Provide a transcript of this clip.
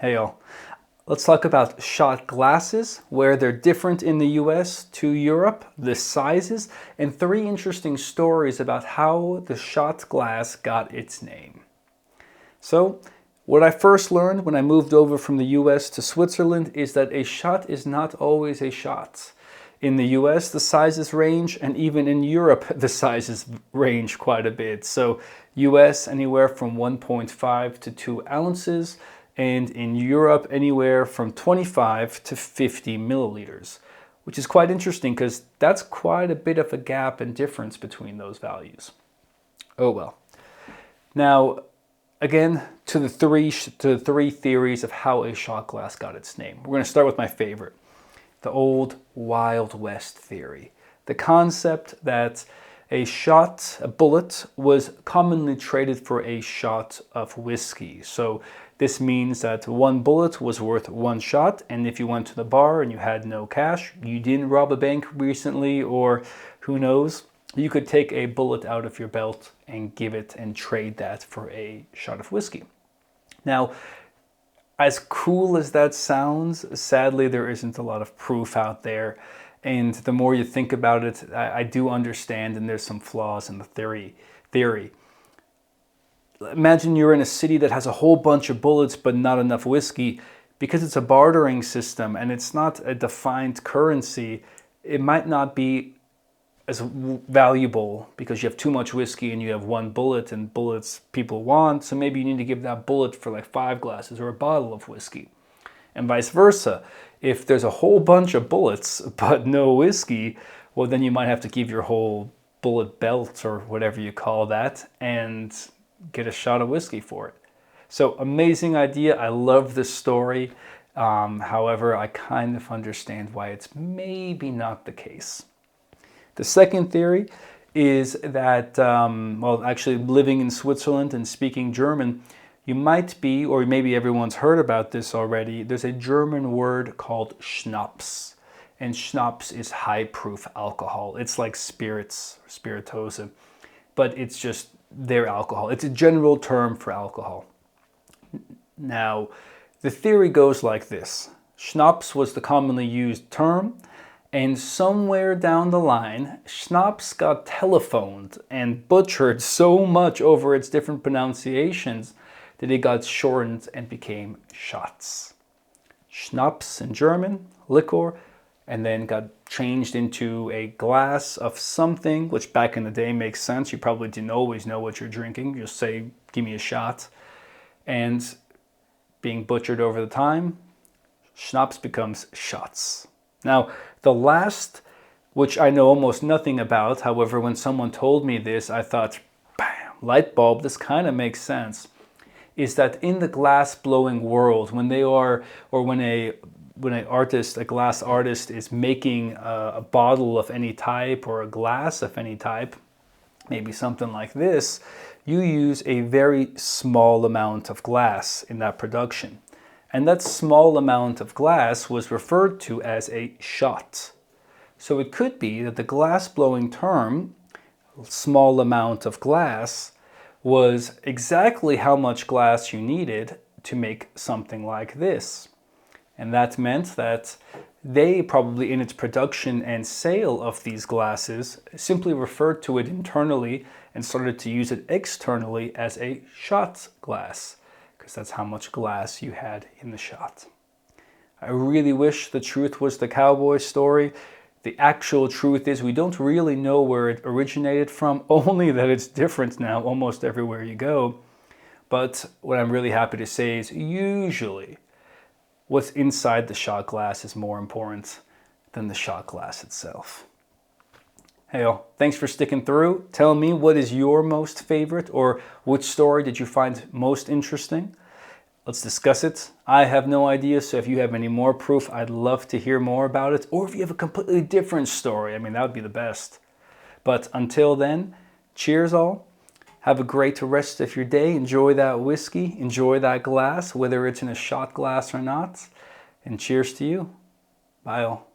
Hey all, let's talk about shot glasses, where they're different in the US to Europe, the sizes, and three interesting stories about how the shot glass got its name. So, what I first learned when I moved over from the US to Switzerland is that a shot is not always a shot. In the US, the sizes range, and even in Europe, the sizes range quite a bit. So, US anywhere from 1.5 to 2 ounces, and in Europe anywhere from 25 to 50 milliliters, which is quite interesting because that's quite a bit of a gap and difference between those values. Oh well. Now, again, to the three theories of how a shot glass got its name. We're going to start with my favorite, the old Wild West theory. The concept that a bullet, was commonly traded for a shot of whiskey. So this means that one bullet was worth one shot, and if you went to the bar and you had no cash, you didn't rob a bank recently, or who knows, you could take a bullet out of your belt and give it and trade that for a shot of whiskey. Now, as cool as that sounds, sadly there isn't a lot of proof out there. And the more you think about it, I do understand, and there's some flaws in the theory. Imagine you're in a city that has a whole bunch of bullets but not enough whiskey. Because it's a bartering system and it's not a defined currency, it might not be as valuable because you have too much whiskey and you have one bullet, and bullets people want, so maybe you need to give that bullet for like 5 glasses or a bottle of whiskey. And vice versa. If there's a whole bunch of bullets but no whiskey, well then you might have to give your whole bullet belt or whatever you call that and get a shot of whiskey for it. So amazing idea. I love this story. However, I kind of understand why it's maybe not the case. The second theory is that, actually living in Switzerland and speaking German, you might be, or maybe everyone's heard about this already, there's a German word called Schnaps. And Schnaps is high-proof alcohol. It's like spirits, spiritosa, but it's just their alcohol. It's a general term for alcohol. Now, the theory goes like this. Schnapps was the commonly used term, and somewhere down the line, Schnapps got telephoned and butchered so much over its different pronunciations that it got shortened and became Schatz. Schnapps in German, liquor, and then got changed into a glass of something, which back in the day makes sense. You probably didn't always know what you're drinking. You just say, give me a shot. And being butchered over the time, Schnapps becomes Schatz. Now, the last, which I know almost nothing about, however, when someone told me this, I thought, bam, light bulb, this kind of makes sense, is that in the glass blowing world, when they are, or when a glass artist is making a bottle of any type or a glass of any type, maybe something like this, you use a very small amount of glass in that production. And that small amount of glass was referred to as a shot. So it could be that the glass blowing term, small amount of glass, was exactly how much glass you needed to make something like this. And that meant that they probably in its production and sale of these glasses simply referred to it internally and started to use it externally as a shot glass, because that's how much glass you had in the shot. I really wish the truth was the cowboy story. The actual truth is we don't really know where it originated from, only that it's different now almost everywhere you go. But what I'm really happy to say is usually what's inside the shot glass is more important than the shot glass itself. Hey all, thanks for sticking through. Tell me, what is your most favorite, or which story did you find most interesting? Let's discuss it. I have no idea, so if you have any more proof, I'd love to hear more about it. Or if you have a completely different story, I mean, that would be the best. But until then, cheers all. Have a great rest of your day. Enjoy that whiskey. Enjoy that glass, whether it's in a shot glass or not. And cheers to you. Bye all.